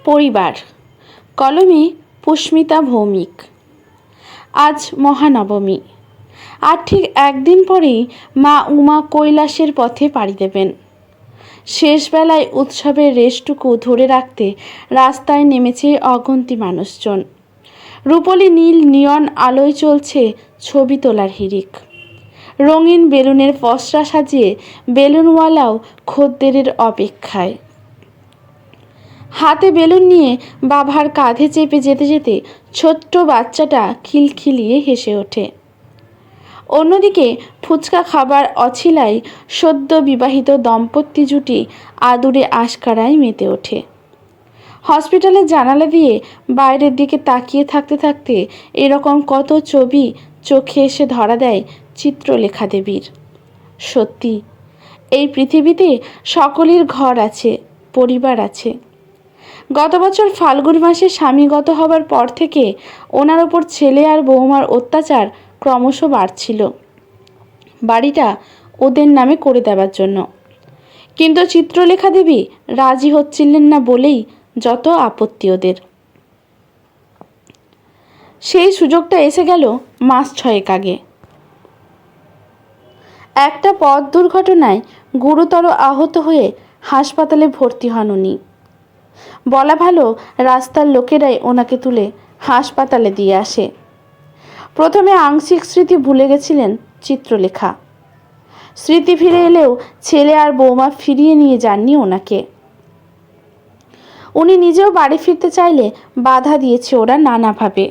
পরিবার, কলমে পুষ্মিতা ভৌমিক। আজ মহানবমী, আর ঠিক একদিন পরেই মা উমা কৈলাসের পথে পাড়ি দেবেন। শেষবেলায় উৎসবের রেশটুকু ধরে রাখতে রাস্তায় নেমেছে অগন্তি মানুষজন। রূপলি নীল নিয়ন আলোয় চলছে ছবি তোলার হিড়িক। রঙিন বেলুনের পসরা সাজিয়ে বেলুনওয়ালাও খদ্দেরের অপেক্ষায়। হাতে বেলুন নিয়ে বাবার কাঁধে চেপে যেতে যেতে ছোট্ট বাচ্চাটা খিলখিলিয়ে হেসে ওঠে। অন্যদিকে ফুচকা খাবার অছিলায় সদ্য বিবাহিত দম্পতি জুটি আদুরে আশকারায় মেতে ওঠে। হসপিটালের জানালা দিয়ে বাইরের দিকে তাকিয়ে থাকতে থাকতে এরকম কত ছবি চোখে এসে ধরা দেয় চিত্রলেখা দেবীর। সত্যি, এই পৃথিবীতে সকলের ঘর আছে, পরিবার আছে। গত বছর ফাল্গুন মাসে স্বামীগত হবার পর থেকে ওনার ওপর ছেলে আর বৌমার অত্যাচার ক্রমশ বাড়ছিল বাড়িটা ওদের নামে করে দেওয়ার জন্য। কিন্তু চিত্রলেখা দেবী রাজি হচ্ছিলেন না বলেই যত আপত্তি ওদের। সেই সুযোগটা এসে গেল মাস 6 আগে। একটা পথ দুর্ঘটনায় গুরুতর আহত হয়ে হাসপাতালে ভর্তি হন উনি। বলা ভালো, রাস্তার লোকেরাই ওনাকে তুলে হাসপাতালে দিয়ে আসে। প্রথমে আংশিক স্মৃতি ভুলে গেছিলেন চিত্রলেখা। স্মৃতি ফিরে এলেও ছেলে আর বৌমা ফিরিয়ে নিয়ে যাননি ওনাকে। উনি নিজেও বাড়ি ফিরতে চাইলে বাধা দিয়েছে ওরা নানাভাবে।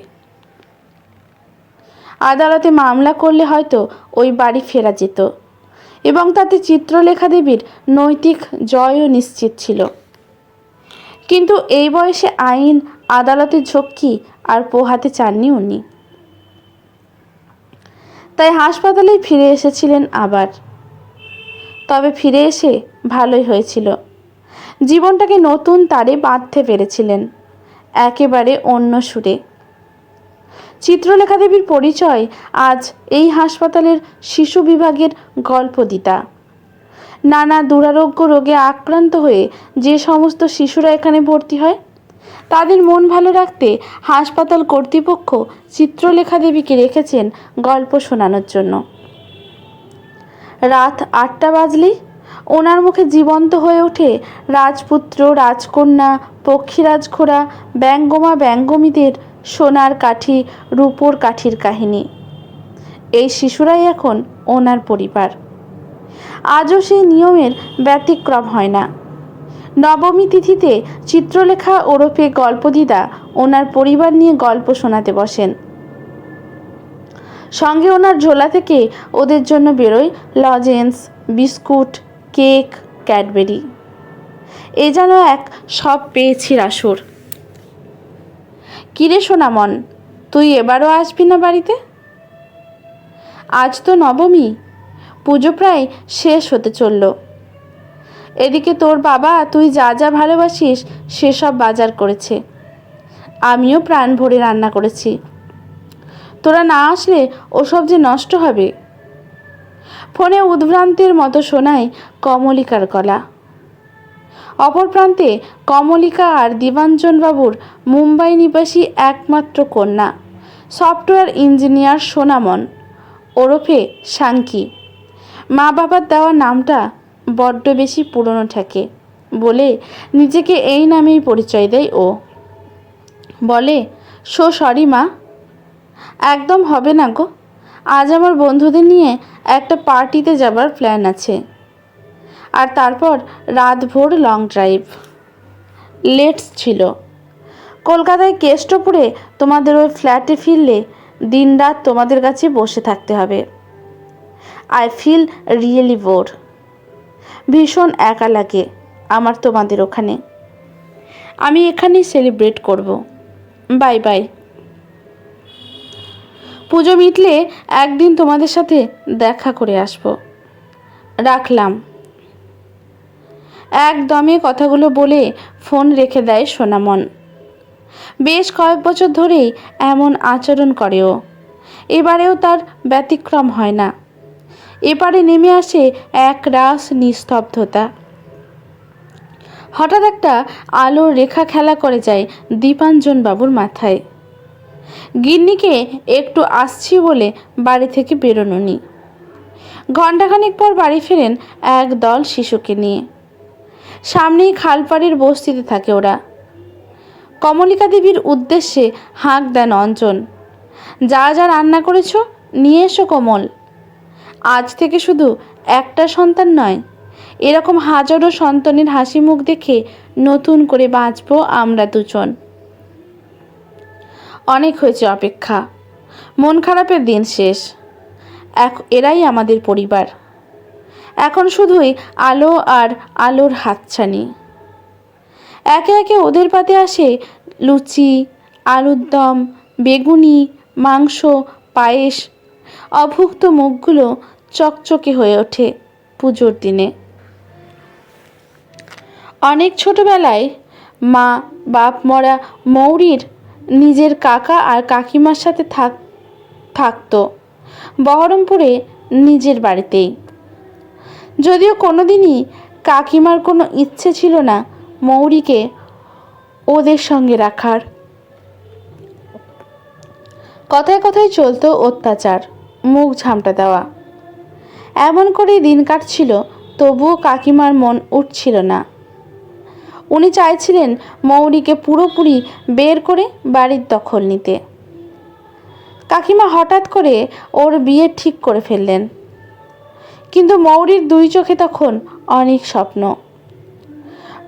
আদালতে মামলা করলে হয়তো ওই বাড়ি ফেরা যেত এবং তাতে চিত্রলেখা দেবীর নৈতিক জয়ও নিশ্চিত ছিল। কিন্তু এই বয়সে আইন আদালতের ঝক্কি আর পোহাতে চাননি উনি। তাই হাসপাতালেই ফিরে এসেছিলেন আবার। তবে ফিরে এসে ভালোই হয়েছিল। জীবনটাকে নতুন তারে বাঁধতে পেরেছিলেন, একেবারে অন্য সুরে। চিত্রলেখা দেবীর পরিচয় আজ এই হাসপাতালের শিশু বিভাগের গল্পদিতা। নানা দুরারোগ্য রোগে আক্রান্ত হয়ে যে সমস্ত শিশুরা এখানে ভর্তি হয়, তাদের মন ভালো রাখতে হাসপাতাল কর্তৃপক্ষ চিত্রলেখা দেবীকে রেখেছেন গল্প শোনানোর জন্য। রাত 8টা বাজলেই ওনার মুখে জীবন্ত হয়ে ওঠে রাজপুত্র, রাজকন্যা, পক্ষীরাজ ঘোড়া, ব্যঙ্গমা, ব্যঙ্গমীদের সোনার কাঠি, রূপোর কাঠির কাহিনী। এই শিশুরাই এখন ওনার পরিবার। আজও সেই নিয়মের ব্যতিক্রম হয় না। নবমী তিথিতে চিত্রলেখা ওরফে গল্পদিদা ওনার পরিবার নিয়ে গল্প শোনাতে বসেন। সঙ্গে ওনার ঝোলা থেকে ওদের জন্য বেরোয় লজেন্স, বিস্কুট, কেক, ক্যাডবেরি। এ যেন এক সব পেয়েছি আসর। কিরে সোনামন, তুই এবারও আসবি না বাড়িতে? আজ তো নবমী, পুজো প্রায় শেষ হতে চলল। এদিকে তোর বাবা তুই যা যা ভালোবাসিস সেসব বাজার করেছে। আমিও প্রাণ ভরে রান্না করেছি। তোরা না আসলে ওসব যে নষ্ট হবে। ফোনে উদ্ভ্রান্তের মতো শোনায় কমলিকার গলা। অপর প্রান্তে কমলিকা আর দিবাঞ্জনবাবুর মুম্বাই নিবাসী একমাত্র কন্যা সফটওয়্যার ইঞ্জিনিয়ার সোনামন ওরফে শাঙ্কি। মা বাবার দেওয়া নামটা বড্ড বেশি পুরনো ঠেকে বলে নিজেকে এই নামেই পরিচয় দেয় ও। বলে, সো সরি মা, একদম হবে না গো। আজ আমার বন্ধুদের নিয়ে একটা পার্টিতে যাবার প্ল্যান আছে, আর তারপর রাতভর লং ড্রাইভ। লেটস ছিল। কলকাতায় কেষ্টপুরে তোমাদের ওই ফ্ল্যাটে ফিরলে দিনরাত তোমাদের কাছে বসে থাকতে হবে। I feel really bore. ভীষণ একা লাগে আমার তোমাদের ওখানে। আমি এখানেই সেলিব্রেট করব। Bye bye. পুজো মিটলে একদিন তোমাদের সাথে দেখা করে আসব। রাখলাম। একদমে কথাগুলো বলে ফোন রেখে দেয় সোনামন। বেশ কয়েক বছর ধরেই এমন আচরণ করে ও। এবারেও তার ব্যতিক্রম হয় না। এপারে নেমে আসে এক রাস নিস্তব্ধতা। হঠাৎ একটা আলোর রেখা খেলা করে যায় দীপাঞ্জন বাবুর মাথায়। গিন্নিকে একটু আসছি বলে বাড়ি থেকে বেরোনো নি। ঘণ্টাখানিক পর বাড়ি ফেরেন এক দল শিশুকে নিয়ে। সামনেই খালপাড়ের বস্তিতে থাকে ওরা। কমলিকা দেবীর উদ্দেশ্যে হাঁক দেন অঞ্জন, যা যা রান্না করেছ নিয়ে এসো কমল। আজ থেকে শুধু একটা সন্তান নয়, এরকম হাজারো সন্তানের হাসি মুখ দেখে নতুন করে বাঁচবো আমরা দুজন। অনেক হয়েছে অপেক্ষা, মন খারাপের দিন শেষ। এরাই আমাদের পরিবার। এখন শুধুই আলো আর আলোর হাতছানি। একে একে ওদের পাতে আসে লুচি, আলুর দম, বেগুনি, মাংস, পায়েস। অভুক্ত মুখগুলো চকচকে হয়ে ওঠে পুজোর দিনে। অনেক ছোটবেলায় মা বাপ মরা মৌরীর নিজের কাকা আর কাকিমার সাথে থাকতো বহরমপুরে নিজের বাড়িতেই। যদিও কোনোদিনই কাকিমার কোনো ইচ্ছে ছিল না মৌরীকে ওদের সঙ্গে রাখার। কথায় কথায় চলতো অত্যাচার, মুখ ঝামটা দেওয়া। এমন করেই দিন কাটছিল, তবুও কাকিমার মন উঠছিল না। উনি চাইছিলেন মৌরীকে পুরোপুরি বের করে বাড়ির দখল নিতে। কাকিমা হঠাৎ করে ওর বিয়ে ঠিক করে ফেললেন, কিন্তু মৌরীর দুই চোখে তখন অনেক স্বপ্ন।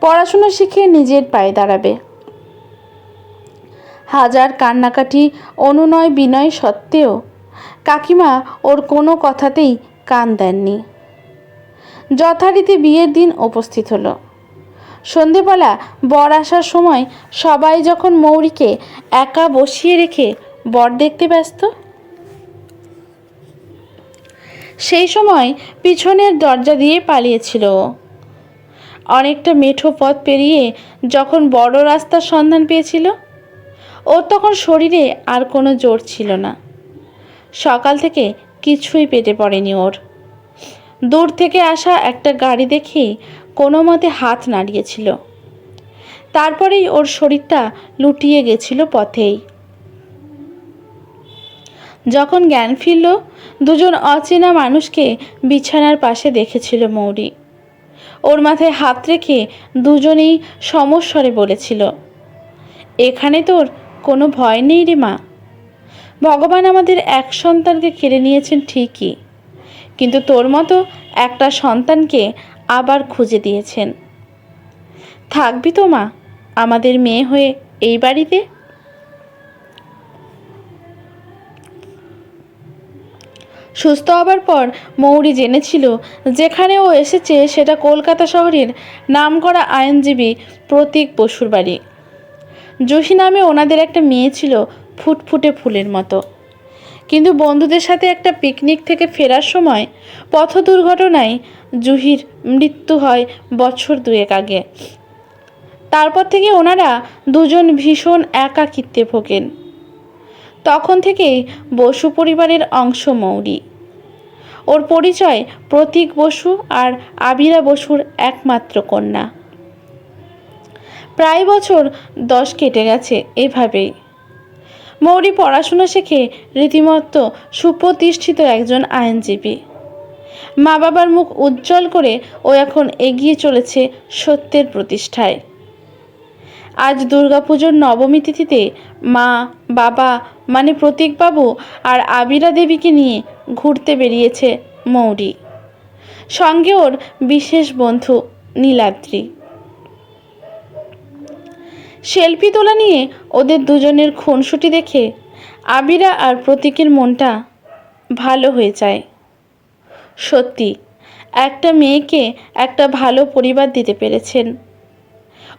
পড়াশুনো শিখে নিজের পায়ে দাঁড়াবে। হাজার কান্নাকাটি অনুনয় বিনয় সত্ত্বেও কাকিমা ওর কোনো কথাতেই কান দেননি। যথারীতি বিয়ের দিন উপস্থিত হলো। সন্ধেবেলা বর আসার সময় সবাই যখন মৌরীকে একা বসিয়ে রেখে বর দেখতে ব্যস্ত, সেই সময় পিছনের দরজা দিয়ে পালিয়েছিল। অনেকটা মেঠো পথ পেরিয়ে যখন বড় রাস্তার সন্ধান পেয়েছিল, ওর তখন শরীরে আর কোনো জোর ছিল না। সকাল থেকে কিছুই পেটে পড়েনি ওর। দূর থেকে আসা একটা গাড়ি দেখেই কোনো মতে হাত নাড়িয়েছিল। তারপরেই ওর শরীরটা লুটিয়ে গেছিল পথেই। যখন জ্ঞান ফিরল, দুজন অচেনা মানুষকে বিছানার পাশে দেখেছিল মৌরী। ওর মাথায় হাত রেখে দুজনেই সমস্বরে বলেছিল, এখানে তোর কোনো ভয় নেই রে মা। ভগবান আমাদের এক সন্তানকে কেড়ে নিয়েছেন ঠিকই, কিন্তু তোর মতো একটা সন্তানকে আবার খুঁজে দিয়েছেন। থাকবি তো মা আমাদের মেয়ে হয়ে এই বাড়িতে? সুস্থ হবার পর মৌরী জেনেছিল যেখানে ও এসেছে সেটা কলকাতা শহরের নামকরা আইনজীবী প্রতীক বসুর বাড়ি। জুহি নামে ওনাদের একটা মেয়ে ছিল, ফুটফুটে ফুলের মতো। কিন্তু বন্ধুদের সাথে একটা পিকনিক থেকে ফেরার সময় পথ দুর্ঘটনায় জুহির মৃত্যু হয় বছর দুয়েক আগে। তারপর থেকে ওনারা দুজন ভীষণ একাকিত্বে ভোগেন। তখন থেকেই বসু পরিবারের অংশ মৌরী। ওর পরিচয় প্রতীক বসু আর আবিরা বসুর একমাত্র কন্যা। প্রায় বছর 10 কেটে গেছে এভাবেই। মৌরী পড়াশুনো শেখে রীতিমতো সুপ্রতিষ্ঠিত একজন আইনজীবী। মা বাবার মুখ উজ্জ্বল করে ও এখন এগিয়ে চলেছে সত্যের প্রতিষ্ঠায়। আজ দুর্গাপুজোর নবমী তিথিতে মা বাবা মানে প্রতীকবাবু আর আবিরা দেবীকে নিয়ে ঘুরতে বেরিয়েছে মৌরী। সঙ্গে ওর বিশেষ বন্ধু নীলাদ্রি। সেলফি তোলা নিয়ে ওদের দুজনের খুনসুটি দেখে আবিরা আর প্রতীকের মনটা ভালো হয়ে যায়। সত্যি একটা মেয়েকে একটা ভালো পরিবার দিতে পেরেছেন।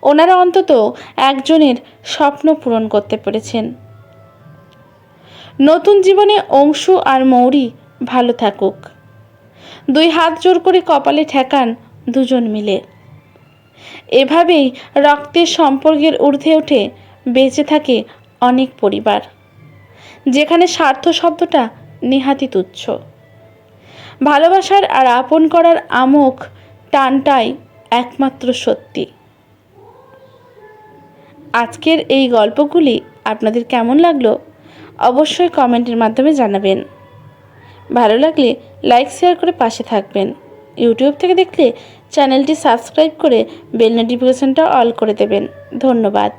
ওনারা অন্তত একজনের স্বপ্ন পূরণ করতে পেরেছেন। নতুন জীবনে অংশু আর মৌরী ভালো থাকুক। দুই হাত জোর করে কপালে ঠেকান দুজন মিলে। এভাবেই রক্তের সম্পর্কের ঊর্ধ্বে উঠে বেঁচে থাকে অনেক পরিবার, যেখানে স্বার্থ শব্দটা নেহাতি তুচ্ছ। ভালোবাসার আর আপন করার আমোঘ টানটাই একমাত্র সত্যি। আজকের এই গল্পগুলি আপনাদের কেমন লাগলো অবশ্যই কমেন্টের মাধ্যমে জানাবেন। ভালো লাগলে লাইক শেয়ার করে পাশে থাকবেন। ইউটিউব থেকে দেখলে চ্যানেলটি সাবস্ক্রাইব করে বেল নোটিফিকেশনটা অল করে দেবেন। ধন্যবাদ।